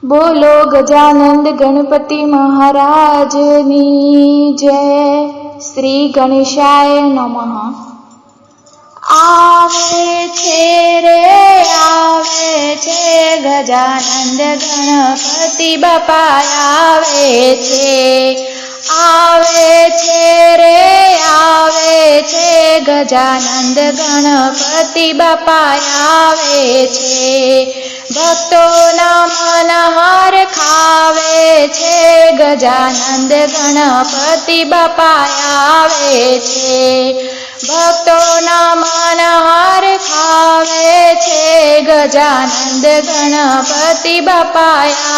बोलो गजानंद गणपति महाराजनी जय। श्री गणेशाय नमः। आवे छे रे आवे छे गजानंद गणपति बापा आवे छे। आवे छे रे आवे छे गजानंद गणपति बापा आवे छे। भक्तोना मन हार खावे छे गजानंद गणपति बापा आवे छे। भक्तोना मन हार खावे छे गजानंद गणपति बापा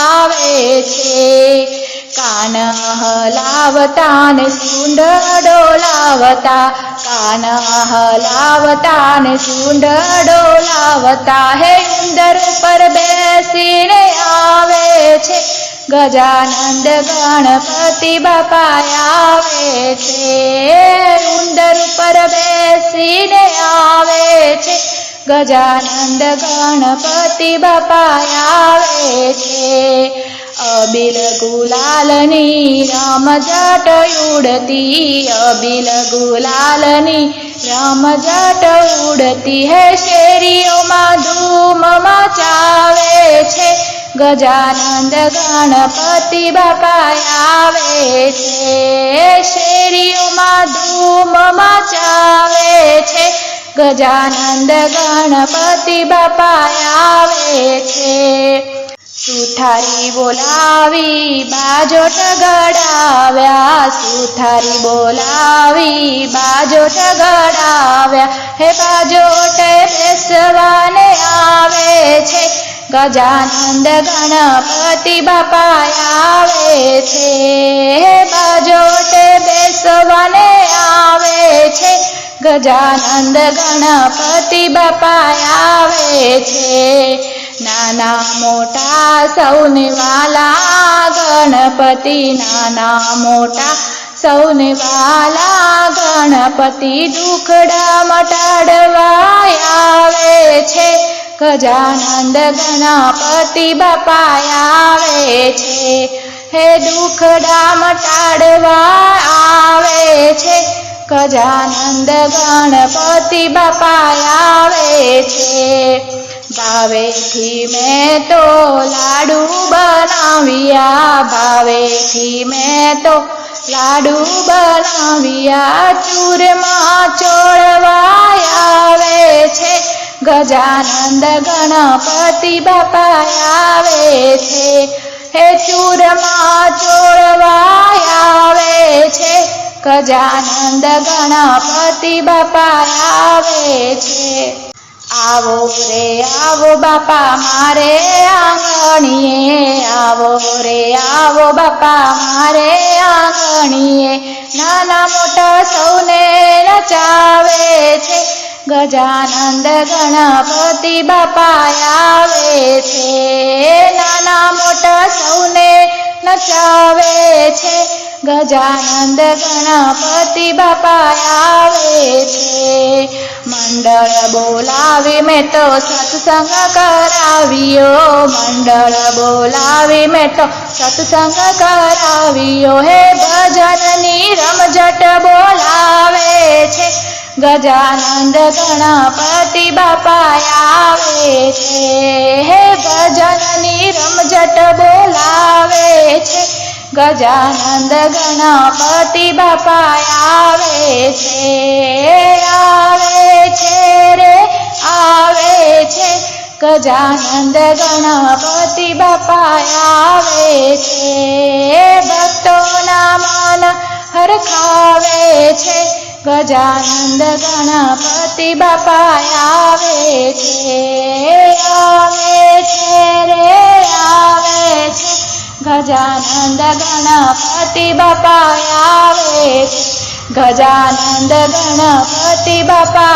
आवे छे। कान हलावता ने सूंड डोलावता, कान हलावता ने सूंड डोलावता, हे उंदर पर बेसीने आवे छे गजानंद गणपति बापा आवे छे। उंदर पर बेसीने आवे छे गजानंद गणपति बापा आवे छे। अबील गुलालनी राम जट उड़ती, अबील गुलालनी राम जट उड़ती, है शेरियों में धूम मचावे छे गजानंद गणपति बापा आवे छे। शेरियों में धूम मचावे छे गजानंद गणपति बापा आवे छे। सुथारी बोलावी बाजोट गड़ाव्या, सुथारी बोलावी बाजोट गड़ाव्या, हे बाजोट बेसवाने आवे छे गजानंद गणपति बापा आवे छे। हे बाजोट बेसवाने आवे छे गजानंद गणपति बापा आवे छे। नाना मोटा सौने वाला गणपति, नाना मोटा सौने वाला गणपति, दुखड़ा मटाड़वा आवे छे गजानंद गणपति बापा आवे छे। हे दुखड़ा मटाड़वा आवे छे गजानंद गणपति बापा आवे छे। भावेथी मैं तो लाडू बनाविया, भावेथी मैं तो लाडू बनाविया, चूरमा चोड़वा आवे छे गजानंद गणपति बापा आवे छे। हे चूरमा चोड़वा आवे छे गजानंद गणपति बापा आवे छे। आवो रे आवो बापा मारे आंगणीए, आवो रे आवो बापा मारे आंगणीए, नाना मोटा सौने नचावे छे गजानंद गणपति बापा आवे छे। नाना मोटा सौने नचावे छे गजानंद गणपति बापा आवे छे। मंडल बोलावी मैं तो सत्संग करावियो, मंडल बोलावी मैं तो सत्संग करावियो, हे भजननी रमझट बोलावे छे गजानंद गणपति बापा आवे छे। हे भजननी रमझट बोलावे छे गजानंद गणपति बापा आवे छे। आवे छे रे आवे छे गजानंद गणपति बापा आवे छे। भक्तोना मन हरखावे छे गजानंद गणपति बापा आवे छे। आवे छे रे आवे छे गजानंद गणपति बापा आवे छे, गजानंद गणपति बापा